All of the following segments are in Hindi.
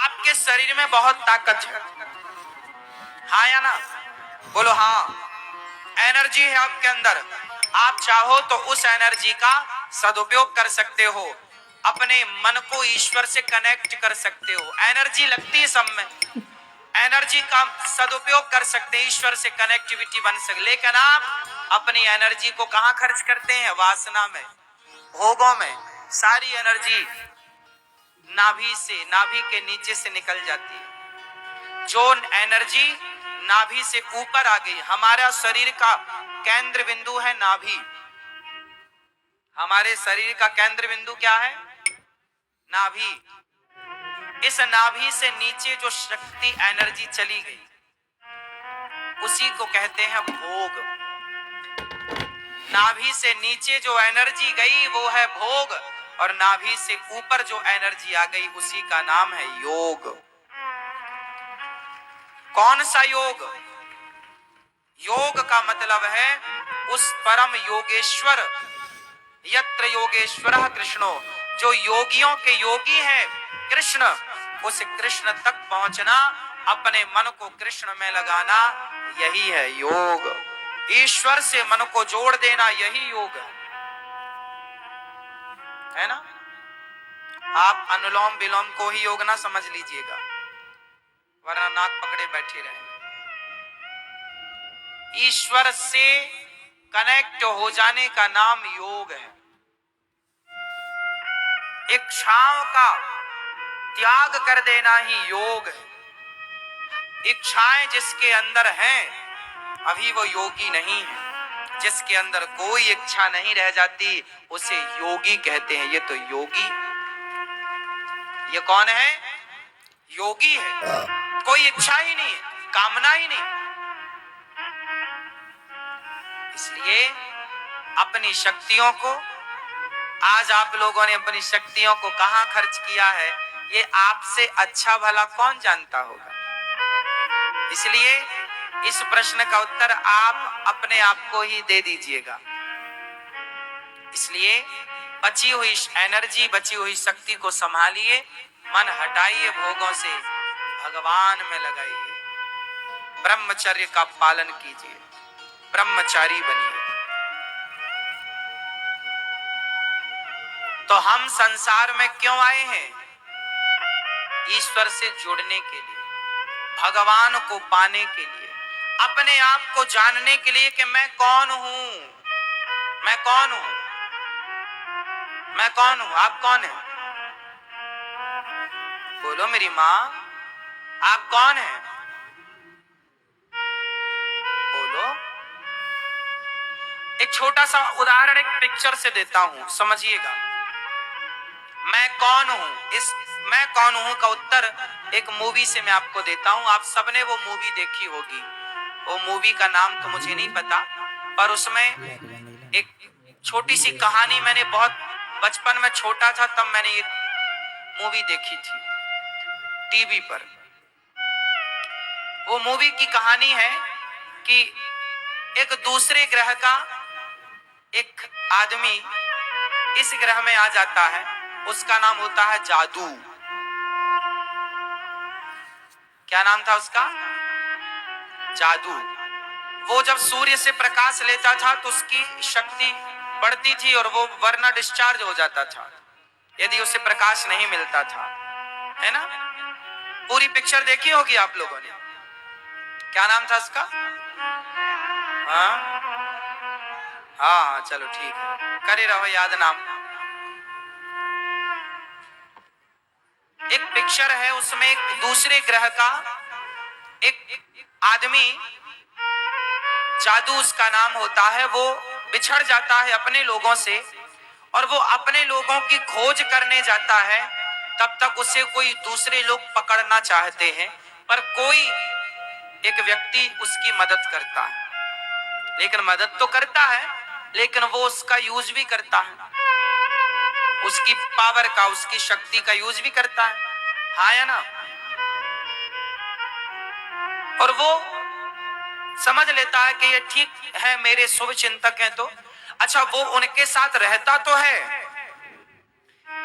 आपके शरीर में बहुत ताकत है, हाँ या ना? बोलो हाँ। एनर्जी है आपके अंदर। आप चाहो तो उस एनर्जी का सदुपयोग कर सकते हो, अपने मन को ईश्वर से कनेक्ट कर सकते हो। एनर्जी लगती है सब में, एनर्जी का सदुपयोग कर सकते हैं, ईश्वर से कनेक्टिविटी बन सके। लेकिन आप अपनी एनर्जी को कहां खर्च करते हैं? वासना में, भोगों में। सारी एनर्जी नाभि से, नाभि के नीचे से निकल जाती है। जो एनर्जी नाभि से ऊपर आ गई, हमारा शरीर का केंद्र बिंदु है नाभि। हमारे शरीर का केंद्र बिंदु क्या है? नाभि। इस नाभि से नीचे जो शक्ति एनर्जी चली गई, उसी को कहते हैं भोग। नाभि से नीचे जो एनर्जी गई वो है भोग, और नाभि से ऊपर जो एनर्जी आ गई उसी का नाम है योग। कौन सा योग? योग का मतलब है उस परम योगेश्वर, यत्र योगेश्वरः कृष्णो, जो योगियों के योगी है कृष्ण, उस कृष्ण तक पहुंचना, अपने मन को कृष्ण में लगाना, यही है योग। ईश्वर से मन को जोड़ देना, यही योग है ना? आप अनुलोम विलोम को ही योग ना समझ लीजिएगा, वरना नाक पकड़े बैठे रहे। ईश्वर से कनेक्ट हो जाने का नाम योग है। इच्छाओं का त्याग कर देना ही योग है। इच्छाएं जिसके अंदर हैं, अभी वो योगी नहीं है। जिसके अंदर कोई इच्छा नहीं रह जाती, उसे योगी कहते हैं। ये तो योगी, ये कौन है? योगी है। कोई इच्छा ही नहीं, कामना ही नहीं। इसलिए अपनी शक्तियों को, आज आप लोगों ने अपनी शक्तियों को कहां खर्च किया है, ये आपसे अच्छा भला कौन जानता होगा। इसलिए इस प्रश्न का उत्तर आप अपने आप को ही दे दीजिएगा। इसलिए बची हुई एनर्जी, बची हुई शक्ति को संभालिए, मन हटाइए भोगों से, भगवान में लगाइए, ब्रह्मचर्य का पालन कीजिए, ब्रह्मचारी बनिए। तो हम संसार में क्यों आए हैं? ईश्वर से जुड़ने के लिए, भगवान को पाने के लिए, अपने आप को जानने के लिए कि मैं कौन हूं, मैं कौन हूं, मैं कौन हूं। आप कौन हैं? बोलो मेरी माँ, आप कौन हैं? बोलो। एक छोटा सा उदाहरण एक पिक्चर से देता हूं, समझिएगा। मैं कौन हूं, इस मैं कौन हूं का उत्तर एक मूवी से मैं आपको देता हूं। आप सबने वो मूवी देखी होगी। वो मूवी का नाम तो मुझे नहीं पता, पर उसमें एक छोटी सी कहानी, मैंने बहुत बचपन में छोटा था तब मैंने एक मूवी देखी थी टीवी पर। वो मूवी की कहानी है कि एक दूसरे ग्रह का एक आदमी इस ग्रह में आ जाता है। उसका नाम होता है जादू। क्या नाम था उसका? जादू। वो जब सूर्य से प्रकाश लेता था तो उसकी शक्ति बढ़ती थी और वो वरना डिस्चार्ज हो जाता था यदि उसे प्रकाश नहीं मिलता था, है ना? पूरी पिक्चर देखी होगी आप लोगों ने। क्या नाम था उसका? हाँ हाँ, चलो ठीक है, करे रहो याद नाम। एक पिक्चर है, उसमें एक दूसरे ग्रह का एक आदमी, जादू उसका नाम होता है, वो बिछड़ जाता है अपने लोगों से और वो अपने लोगों की खोज करने जाता है। तब तक उसे कोई दूसरे लोग पकड़ना चाहते हैं, पर कोई एक व्यक्ति उसकी मदद करता है। लेकिन मदद तो करता है, लेकिन वो उसका यूज भी करता है, उसकी पावर का, उसकी शक्ति का यूज भी करता है, हाँ या ना? और वो समझ लेता है कि ये ठीक है, मेरे शुभ चिंतक हैं। तो अच्छा, वो उनके साथ रहता तो है,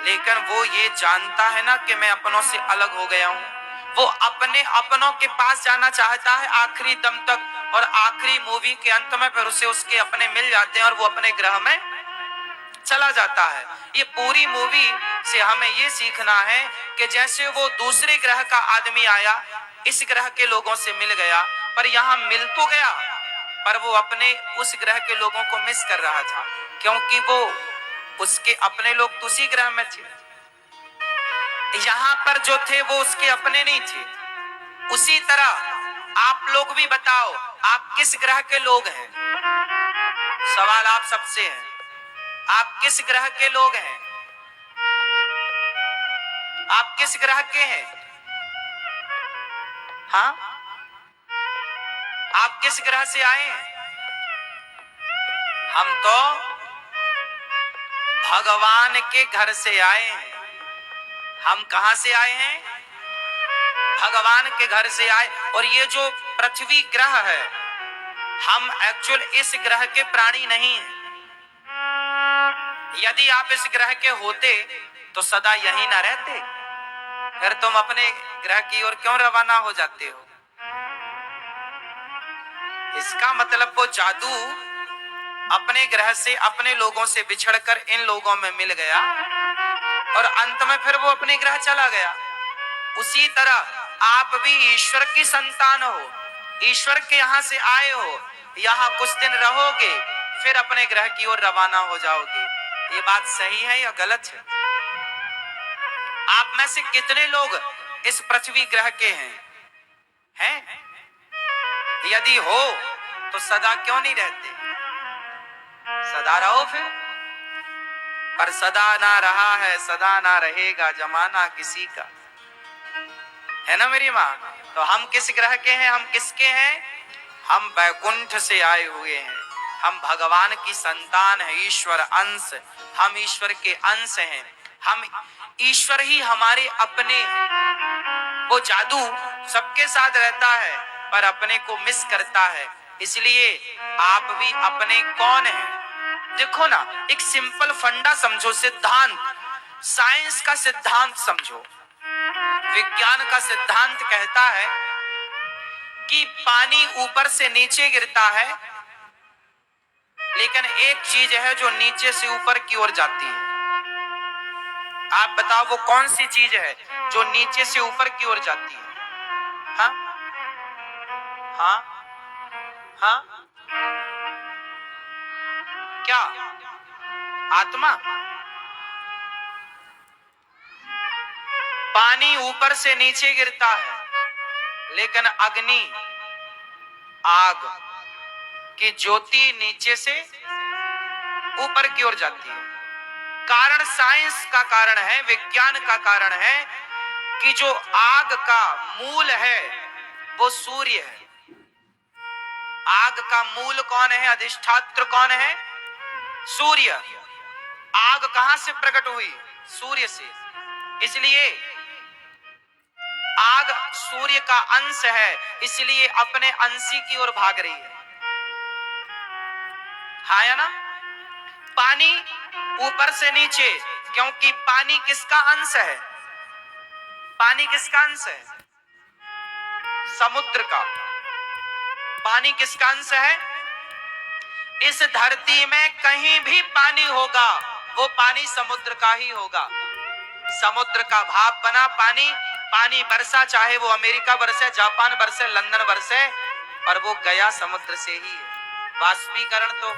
लेकिन वो ये जानता है ना कि मैं अपनों से अलग हो गया हूं। वो अपने अपनों के पास जाना चाहता है आखिरी दम तक, और आखिरी मूवी के अंत में फिर उसे उसके अपने मिल जाते हैं और वो अपने ग्रह में चला जाता है। ये पूरी मूवी से हमें ये सीखना है कि जैसे वो दूसरे ग्रह का आदमी आया, इस ग्रह के लोगों से मिल गया, पर यहाँ मिल तो गया, पर वो अपने उस ग्रह के लोगों को मिस कर रहा था, क्योंकि वो उसके अपने लोग तो उसी ग्रह में थे। यहाँ पर जो थे वो उसके अपने नहीं थे। उसी तरह आप लोग भी बताओ, आप किस ग्रह के लोग हैं? सवाल आप सबसे है, आप किस ग्रह के लोग हैं? आप किस ग्रह के हैं? हाँ, आप किस ग्रह से आए हैं? हम तो भगवान के घर से आए हैं। हम कहां से आए हैं? भगवान के घर से आए। और ये जो पृथ्वी ग्रह है, हम एक्चुअल इस ग्रह के प्राणी नहीं हैं। यदि आप इस ग्रह के होते तो सदा यहीं ना रहते, फिर तुम अपने ग्रह की ओर क्यों रवाना हो जाते हो? इसका मतलब वो जादू अपने ग्रह से अपने लोगों से बिछड़कर इन लोगों में मिल गया और अंत में फिर वो अपने ग्रह चला गया। उसी तरह आप भी ईश्वर की संतान हो, ईश्वर के यहां से आए हो, यहां कुछ दिन रहोगे, फिर अपने ग्रह की ओर रवाना हो जाओगे। ये बात सही है या गलत है? आप में से कितने लोग इस पृथ्वी ग्रह के हैं? यदि हो तो सदा क्यों नहीं रहते? सदा रहो फिर। पर सदा ना रहा है, सदा ना रहेगा जमाना किसी का, है ना मेरी माँ? तो हम किस ग्रह के हैं? हम किसके हैं? हम वैकुंठ से आए हुए हैं। हम भगवान की संतान है, ईश्वर अंश। हम ईश्वर के अंश हैं। हम ईश्वर ही हमारे अपने हैं। वो जादू सबके साथ रहता है पर अपने को मिस करता है। इसलिए आप भी अपने कौन हैं? देखो ना, एक सिंपल फंडा समझो, सिद्धांत, साइंस का सिद्धांत समझो। विज्ञान का सिद्धांत कहता है कि पानी ऊपर से नीचे गिरता है, लेकिन एक चीज है जो नीचे से ऊपर की ओर जाती है। आप बताओ वो कौन सी चीज है जो नीचे से ऊपर की ओर जाती है? हाँ हाँ हाँ, क्या? आत्मा। पानी ऊपर से नीचे गिरता है, लेकिन अग्नि, आग की ज्योति नीचे से ऊपर की ओर जाती है। कारण साइंस का कारण है, विज्ञान का कारण है कि जो आग का मूल है वो सूर्य है। आग का मूल कौन है? अधिष्ठात्र कौन है? सूर्य। आग कहां से प्रकट हुई? सूर्य से। इसलिए आग सूर्य का अंश है, इसलिए अपने अंशी की ओर भाग रही है। हाँ या ना? पानी ऊपर से नीचे, क्योंकि पानी किसका अंश है? पानी किसका अंश है? समुद्र का। पानी किसका अंश है? इस धरती में कहीं भी पानी होगा, वो पानी समुद्र का ही होगा। समुद्र का भाप बना पानी, पानी बरसा, चाहे वो अमेरिका बरसे, जापान बरसे, लंदन बरसे, और वो गया समुद्र से ही है। वाष्पीकरण तो